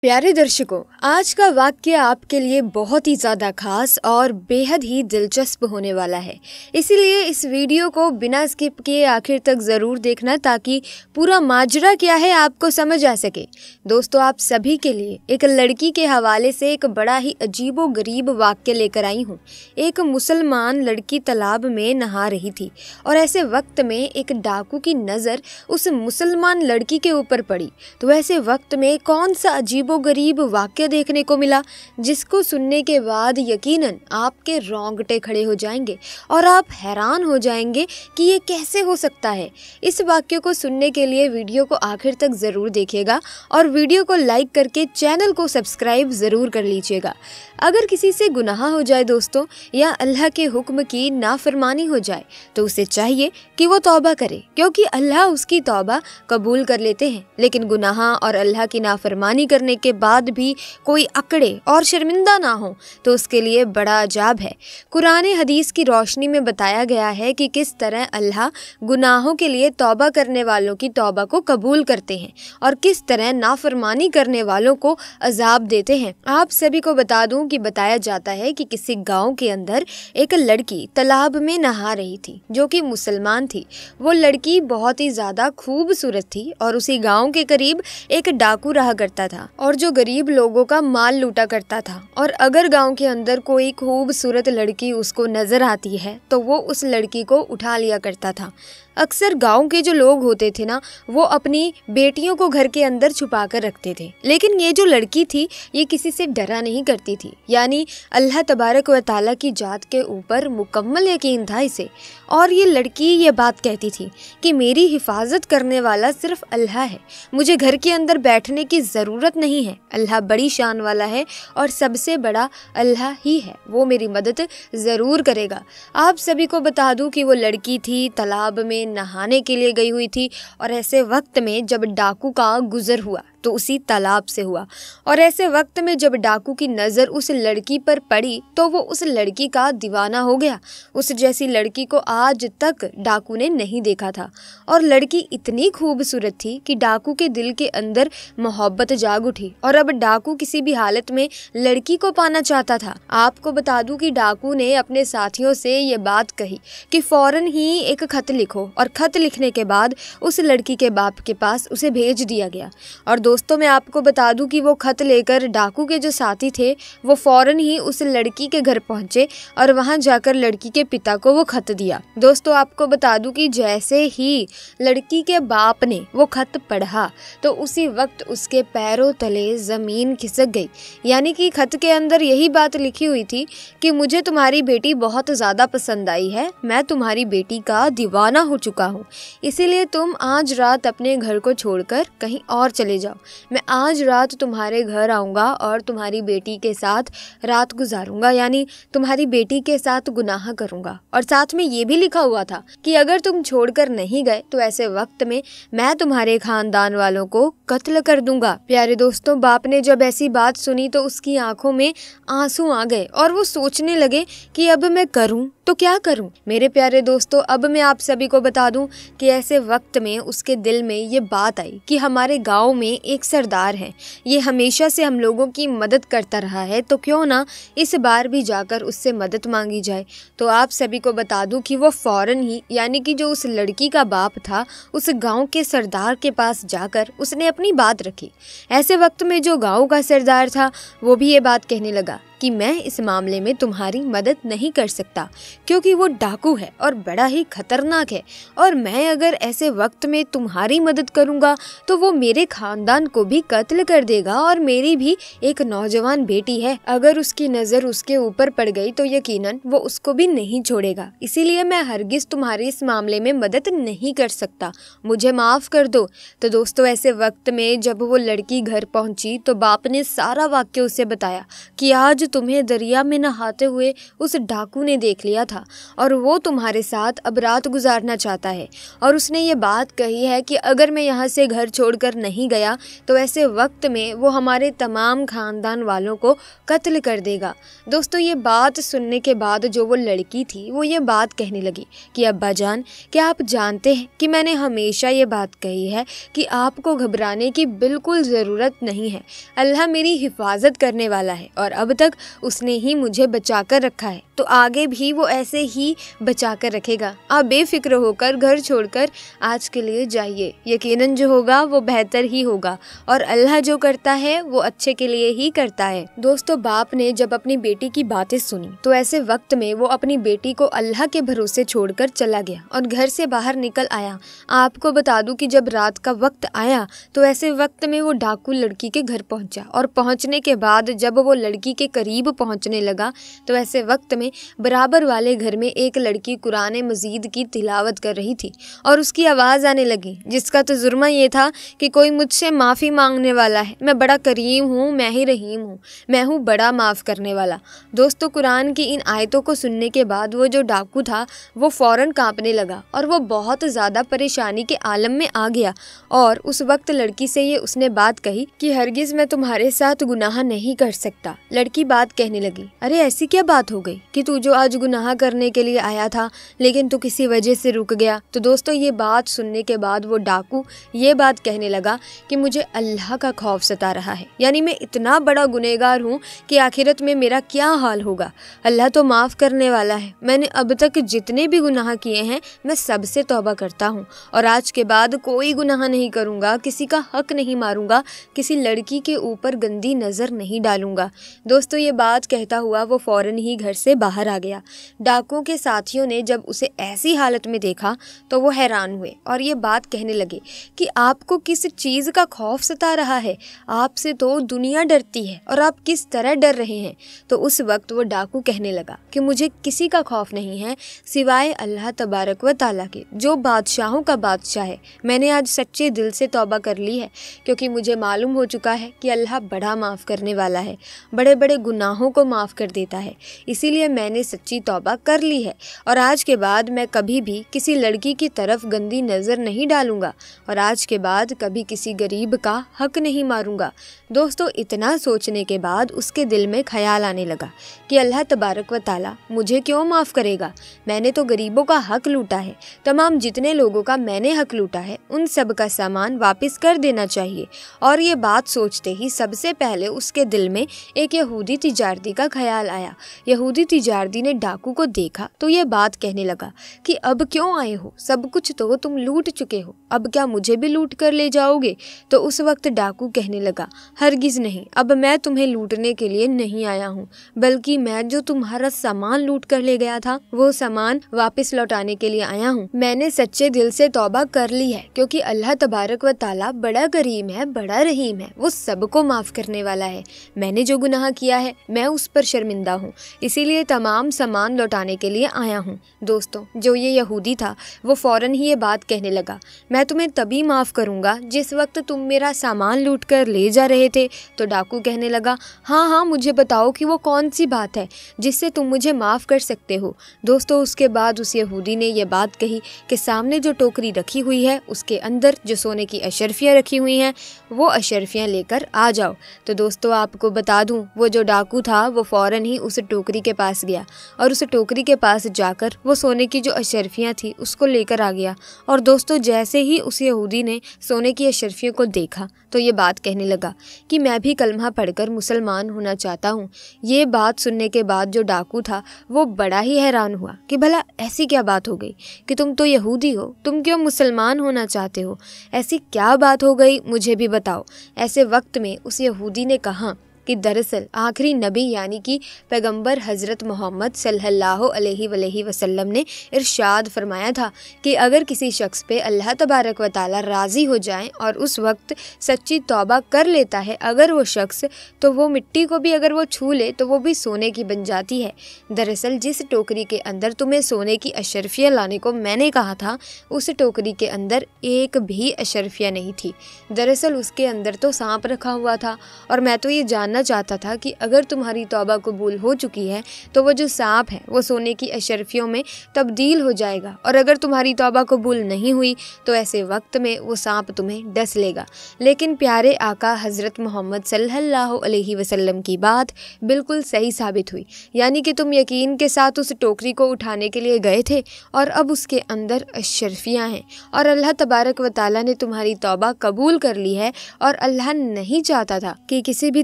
प्यारे दर्शकों, आज का वाक्य आपके लिए बहुत ही ज़्यादा खास और बेहद ही दिलचस्प होने वाला है। इसीलिए इस वीडियो को बिना स्किप किए आखिर तक ज़रूर देखना ताकि पूरा माजरा क्या है आपको समझ आ सके। दोस्तों, आप सभी के लिए एक लड़की के हवाले से एक बड़ा ही अजीबो गरीब वाक्य लेकर आई हूँ। एक मुसलमान लड़की तालाब में नहा रही थी और ऐसे वक्त में एक डाकू की नज़र उस मुसलमान लड़की के ऊपर पड़ी। तो ऐसे वक्त में कौन सा अजीब गरीब वाक्य देखने को मिला जिसको सुनने के बाद यकीनन आपके रोंगटे खड़े हो जाएंगे और आप हैरान हो जाएंगे कि ये कैसे हो सकता है। इस वाक्य को सुनने के लिए वीडियो को आखिर तक ज़रूर देखिएगा और वीडियो को लाइक करके चैनल को सब्सक्राइब ज़रूर कर लीजिएगा। अगर किसी से गुनाह हो जाए दोस्तों, या अल्लाह के हुक्म की नाफरमानी हो जाए, तो उसे चाहिए कि वो तौबा करे, क्योंकि अल्लाह उसकी तौबा कबूल कर लेते हैं। लेकिन गुनाह और अल्लाह की नाफरमानी करने के बाद भी कोई अकड़े और शर्मिंदा ना हो तो उसके लिए बड़ा अजाब है। कुरान हदीस की रोशनी में बताया गया है कि किस तरह अल्लाह गुनाहों के लिए तौबा करने वालों की तौबा को कबूल करते हैं और किस तरह नाफरमानी करने वालों को अजाब देते हैं। आप सभी को बता दूं कि बताया जाता है कि किसी गांव के अंदर एक लड़की तालाब में नहा रही थी जो कि मुसलमान थी। वो लड़की बहुत ही ज्यादा खूबसूरत थी और उसी गांव के करीब एक डाकू रहा करता था और जो गरीब लोगों का माल लूटा करता था। और अगर गांव के अंदर कोई खूबसूरत लड़की उसको नजर आती है तो वो उस लड़की को उठा लिया करता था। अक्सर गांव के जो लोग होते थे ना, वो अपनी बेटियों को घर के अंदर छुपा कर रखते थे। लेकिन ये जो लड़की थी ये किसी से डरा नहीं करती थी, यानी अल्लाह तबारक व तआला की जात के ऊपर मुकम्मल यकीन था इसे। और ये लड़की ये बात कहती थी कि मेरी हिफाजत करने वाला सिर्फ अल्लाह है, मुझे घर के अंदर बैठने की ज़रूरत नहीं है। अल्लाह बड़ी शान वाला है और सबसे बड़ा अल्लाह ही है, वो मेरी मदद ज़रूर करेगा। आप सभी को बता दूं कि वो लड़की थी तालाब में नहाने के लिए गई हुई थी और ऐसे वक्त में जब डाकू का गुजर हुआ तो उसी तालाब से हुआ। और ऐसे वक्त में जब डाकू की नज़र उस लड़की पर पड़ी तो वो उस लड़की का दीवाना हो गया। उस जैसी लड़की को आज तक डाकू ने नहीं देखा था और लड़की इतनी खूबसूरत थी कि डाकू के दिल के अंदर मोहब्बत जाग उठी और अब डाकू किसी भी हालत में लड़की को पाना चाहता था। आपको बता दूं कि डाकू ने अपने साथियों से ये बात कही कि फौरन ही एक खत लिखो, और खत लिखने के बाद उस लड़की के बाप के पास उसे भेज दिया गया। और दोस्तों, मैं आपको बता दूं कि वो खत लेकर डाकू के जो साथी थे वो फौरन ही उस लड़की के घर पहुंचे और वहां जाकर लड़की के पिता को वो खत दिया। दोस्तों, आपको बता दूं कि जैसे ही लड़की के बाप ने वो खत पढ़ा तो उसी वक्त उसके पैरों तले ज़मीन खिसक गई। यानी कि खत के अंदर यही बात लिखी हुई थी कि मुझे तुम्हारी बेटी बहुत ज़्यादा पसंद आई है, मैं तुम्हारी बेटी का दीवाना हो चुका हूँ, इसीलिए तुम आज रात अपने घर को छोड़कर कहीं और चले जाओ। मैं आज रात तुम्हारे घर आऊँगा और तुम्हारी बेटी के साथ रात गुजारूंगा, यानी तुम्हारी बेटी के साथ गुनाह करूंगा। और साथ में ये भी लिखा हुआ था कि अगर तुम छोड़कर नहीं गए तो ऐसे वक्त में मैं तुम्हारे खानदान वालों को कत्ल कर दूंगा। प्यारे दोस्तों, बाप ने जब ऐसी बात सुनी तो उसकी आंखों में आंसू आ गए और वो सोचने लगे कि अब मैं करूं तो क्या करूं। मेरे प्यारे दोस्तों, अब मैं आप सभी को बता दूं कि ऐसे वक्त में उसके दिल में ये बात आई कि हमारे गांव में एक सरदार है, ये हमेशा से हम लोगों की मदद करता रहा है, तो क्यों ना इस बार भी जाकर उससे मदद मांगी जाए। तो आप सभी को बता दूं कि वो फौरन ही, यानी कि जो उस लड़की का बाप था, उस गांव के सरदार के पास जाकर उसने अपनी बात रखी। ऐसे वक्त में जो गांव का सरदार था वो भी ये बात कहने लगा कि मैं इस मामले में तुम्हारी मदद नहीं कर सकता, क्योंकि वो डाकू है और बड़ा ही खतरनाक है, और मैं अगर ऐसे वक्त में तुम्हारी मदद करूंगा तो वो मेरे खानदान को भी कत्ल कर देगा और मेरी भी एक नौजवान बेटी है, अगर उसकी नज़र उसके ऊपर पड़ गई तो यकीनन वो उसको भी नहीं छोड़ेगा। इसीलिए मैं हरगिज तुम्हारी इस मामले में मदद नहीं कर सकता, मुझे माफ़ कर दो। तो दोस्तों, ऐसे वक्त में जब वो लड़की घर पहुंची तो बाप ने सारा वाक्य उसे बताया कि आज तुम्हें दरिया में नहाते हुए उस डाकू ने देख लिया था और वो तुम्हारे साथ अब रात गुजारना चाहता है और उसने ये बात कही है कि अगर मैं यहाँ से घर छोड़कर नहीं गया तो ऐसे वक्त में वो हमारे तमाम खानदान वालों को कत्ल कर देगा। दोस्तों, ये बात सुनने के बाद जो वो लड़की थी वो ये बात कहने लगी कि अब्बा जान, क्या आप जानते हैं कि मैंने हमेशा ये बात कही है कि आपको घबराने की बिल्कुल ज़रूरत नहीं है। अल्लाह मेरी हिफाजत करने वाला है और अब तक उसने ही मुझे बचा कर रखा है, तो आगे भी वो ऐसे ही बचा कर रखेगा। आप बेफिक्र होकर घर छोड़कर आज के लिए जाइए, यकीनन जो होगा वो बेहतर ही होगा और अल्लाह जो करता है वो अच्छे के लिए ही करता है। दोस्तों, बाप ने जब अपनी बेटी की बातें सुनी तो ऐसे वक्त में वो अपनी बेटी को अल्लाह के भरोसे छोड़कर चला गया और घर से बाहर निकल आया। आपको बता दूं कि जब रात का वक्त आया तो ऐसे वक्त में वो डाकू लड़की के घर पहुंचा और पहुंचने के बाद जब वो लड़की के करीब पहुंचने लगा तो ऐसे वक्त में बराबर वाले घर में एक लड़की कुरान मजीद की तिलावत कर रही थी और उसकी आवाज़ आने लगी, जिसका तजुर्मा ये था कि कोई मुझसे माफ़ी मांगने वाला है, मैं बड़ा करीम हूँ, मैं ही रहीम हूँ, मैं हूँ बड़ा माफ़ करने वाला। दोस्तों, कुरान की इन आयतों को सुनने के बाद वो जो डाकू था वो फ़ौरन कांपने लगा और वो बहुत ज़्यादा परेशानी के आलम में आ गया और उस वक्त लड़की से ये उसने बात कही कि हरगिज़ मैं तुम्हारे साथ गुनाह नहीं कर सकता। लड़की बात कहने लगी, अरे ऐसी क्या बात हो गई कि तू जो आज गुनाह करने के लिए आया था लेकिन तू किसी वजह से रुक गया। तो दोस्तों, ये बात सुनने के बाद वो डाकू ये बात कहने लगा कि मुझे अल्लाह का खौफ सता रहा है, यानी मैं इतना बड़ा गुनहगार हूँ कि आखिरत में मेरा क्या हाल होगा। अल्लाह तो माफ़ करने वाला है, मैंने अब तक जितने भी गुनाह किए हैं मैं सबसे तौबा करता हूँ और आज के बाद कोई गुनाह नहीं करूँगा, किसी का हक नहीं मारूंगा, किसी लड़की के ऊपर गंदी नज़र नहीं डालूंगा। दोस्तों, ये बात कहता हुआ वो फ़ौरन ही घर से बाहर आ गया। डाकुओं के साथियों ने जब उसे ऐसी हालत में देखा तो वो हैरान हुए और ये बात कहने लगे कि आपको किस चीज़ का खौफ सता रहा है, आपसे तो दुनिया डरती है और आप किस तरह डर रहे हैं। तो उस वक्त वो डाकू कहने लगा कि मुझे किसी का खौफ नहीं है सिवाय अल्लाह तबारक व ताला के, जो बादशाहों का बादशाह है। मैंने आज सच्चे दिल से तौबा कर ली है क्योंकि मुझे मालूम हो चुका है कि अल्लाह बड़ा माफ़ करने वाला है, बड़े बड़े गुनाहों को माफ़ कर देता है, इसीलिए मैंने सच्ची तौबा कर ली है और आज के बाद मैं कभी भी किसी लड़की की तरफ गंदी नज़र नहीं डालूंगा और आज के बाद कभी किसी गरीब का हक नहीं मारूंगा। दोस्तों, इतना सोचने के बाद उसके दिल में ख्याल आने लगा कि अल्लाह तबारक व ताला मुझे क्यों माफ़ करेगा, मैंने तो गरीबों का हक लूटा है, तमाम जितने लोगों का मैंने हक लूटा है उन सब का सामान वापस कर देना चाहिए। और ये बात सोचते ही सबसे पहले उसके दिल में एक यहूदी तिजारती का ख्याल आया। यहूदी तिजारती ने डाकू को देखा तो ये बात कहने लगा कि अब क्यों आए हो, सब कुछ तो तुम लूट चुके हो, अब क्या मुझे भी लूट कर ले जाओगे। तो उस वक्त डाकू कहने लगा, हरगिज़ नहीं, अब मैं तुम्हें लूटने के लिए नहीं आया हूँ, बल्कि मैं जो तुम्हारा सामान लूट कर ले गया था वो सामान वापस लौटाने के लिए आया हूँ। मैंने सच्चे दिल से तौबा कर ली है क्योंकि अल्लाह तबारक व ताला बड़ा करीम है, बड़ा रहीम है, वो सबको माफ़ करने वाला है। मैंने जो गुनाह किया है मैं उस पर शर्मिंदा हूँ, इसीलिए तमाम सामान लौटाने के लिए आया हूँ। दोस्तों, जो ये यहूदी था वो फ़ौरन ही ये बात कहने लगा, मैं तुम्हें तभी माफ़ करूँगा जिस वक्त तुम मेरा सामान लूट कर ले जा रहे थे। तो डाकू कहने लगा, हाँ हाँ, मुझे बताओ कि वो कौन सी बात है जिससे तुम मुझे माफ़ कर सकते हो। दोस्तों, उसके बाद उस यहूदी ने यह बात कही कि सामने जो टोकरी रखी हुई है उसके अंदर जो सोने की अशरफियाँ रखी हुई हैं वो अशरफियाँ लेकर आ जाओ। तो दोस्तों, आपको बता दूं, वो जो डाकू था वो फ़ौरन ही उस टोकरी के पास गया और उस टोकरी के पास जाकर वो सोने की जो अशरफियाँ थी उसको लेकर आ गया। और दोस्तों, जैसे ही उस यहूदी ने सोने की अशरफियों को देखा तो ये बात कहने लगा कि मैं भी कलमा पढ़कर मुसलमान होना चाहता हूँ। ये बात सुनने के बाद जो डाकू था वो बड़ा ही हैरान हुआ कि भला ऐसी क्या बात हो गई कि तुम तो यहूदी हो, तुम क्यों मुसलमान होना चाहते हो, ऐसी क्या बात हो गई, मुझे भी बताओ। ऐसे वक्त में उस यहूदी ने कहा कि दरअसल आखिरी नबी यानी कि पैगंबर हज़रत मोहम्मद सल्लल्लाहु अलैहि वसल्लम ने इरशाद फरमाया था कि अगर किसी शख्स पे अल्लाह तबारक व ताला राज़ी हो जाए और उस वक्त सच्ची तौबा कर लेता है अगर वो शख्स, तो वो मिट्टी को भी अगर वो छू ले तो वो भी सोने की बन जाती है। दरअसल जिस टोकरी के अंदर तुम्हें सोने की अशरफियाँ लाने को मैंने कहा था उस टोकरी के अंदर एक भी अशरफिया नहीं थी। दरअसल उसके अंदर तो सांप रखा हुआ था और मैं तो ये जानना बताना चाहता था कि अगर तुम्हारी तौबा कबूल हो चुकी है तो वो जो सांप है वो सोने की अशरफियों में तब्दील हो जाएगा, और अगर तुम्हारी तौबा कबूल नहीं हुई तो ऐसे वक्त में वो सांप तुम्हें डस लेगा। लेकिन प्यारे आका हज़रत मोहम्मद सल्लल्लाहु अलैहि वसल्लम की बात बिल्कुल सही साबित हुई, यानी कि तुम यकीन के साथ उस टोकरी को उठाने के लिए गए थे और अब उसके अंदर अशरफियाँ हैं और अल्लाह तबारक व तआला ने तुम्हारी तौबा कबूल कर ली है, और अल्लाह नहीं चाहता था कि किसी भी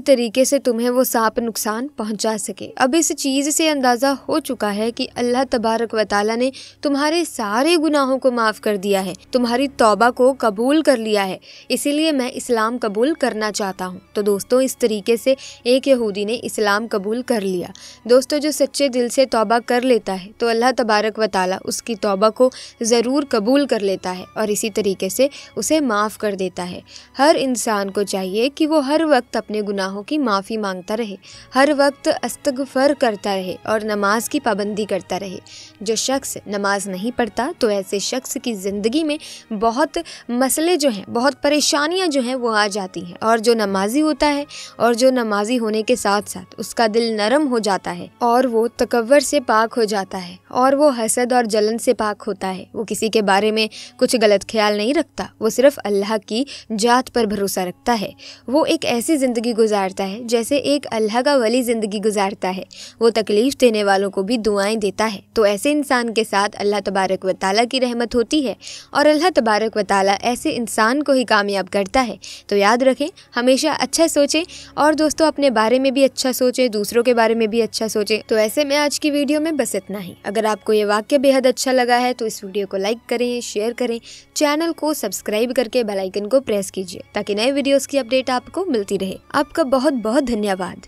तरीके से तुम्हें वो सांप नुकसान पहुंचा सके। अब इस चीज़ से अंदाज़ा हो चुका है कि अल्लाह तबारक व तआला ने तुम्हारे सारे गुनाहों को माफ़ कर दिया है, तुम्हारी तौबा को कबूल कर लिया है, इसीलिए मैं इस्लाम कबूल करना चाहता हूँ। तो दोस्तों, इस तरीके से एक यहूदी ने इस्लाम कबूल कर लिया। दोस्तों, जो सच्चे दिल से तौबा कर लेता है तो अल्लाह तबारक व तआला उसकी तौबा को ज़रूर कबूल कर लेता है और इसी तरीके से उसे माफ़ कर देता है। हर इंसान को चाहिए कि वो हर वक्त अपने गुनाहों की माफ़ी मांगता रहे, हर वक्त इस्तग़फ़ार करता रहे और नमाज की पाबंदी करता रहे। जो शख्स नमाज नहीं पढ़ता तो ऐसे शख्स की ज़िंदगी में बहुत मसले जो हैं, बहुत परेशानियां जो हैं वो आ जाती हैं, और जो नमाजी होता है और जो नमाजी होने के साथ साथ उसका दिल नरम हो जाता है और वो तकव्वुर से पाक हो जाता है और वो हसद और जलन से पाक होता है। वो किसी के बारे में कुछ गलत ख्याल नहीं रखता, वो सिर्फ अल्लाह की जात पर भरोसा रखता है। वो एक ऐसी ज़िंदगी गुजारता है जैसे एक अल्लाह का वली ज़िंदगी गुजारता है। वो तकलीफ़ देने वालों को भी दुआएं देता है। तो ऐसे इंसान के साथ अल्लाह तबारक व तआला की रहमत होती है और अल्लाह तबारक व तआला ऐसे इंसान को ही कामयाब करता है। तो याद रखें, हमेशा अच्छा सोचें और दोस्तों अपने बारे में भी अच्छा सोचें, दूसरों के बारे में भी अच्छा सोचें। तो ऐसे में आज की वीडियो में बस इतना ही। अगर आपको ये वाक्य बेहद अच्छा लगा है तो इस वीडियो को लाइक करें, शेयर करें, चैनल को सब्सक्राइब करके बेल आइकन को प्रेस कीजिए ताकि नए वीडियोस की अपडेट आपको मिलती रहे। आपका बहुत बहुत धन्यवाद।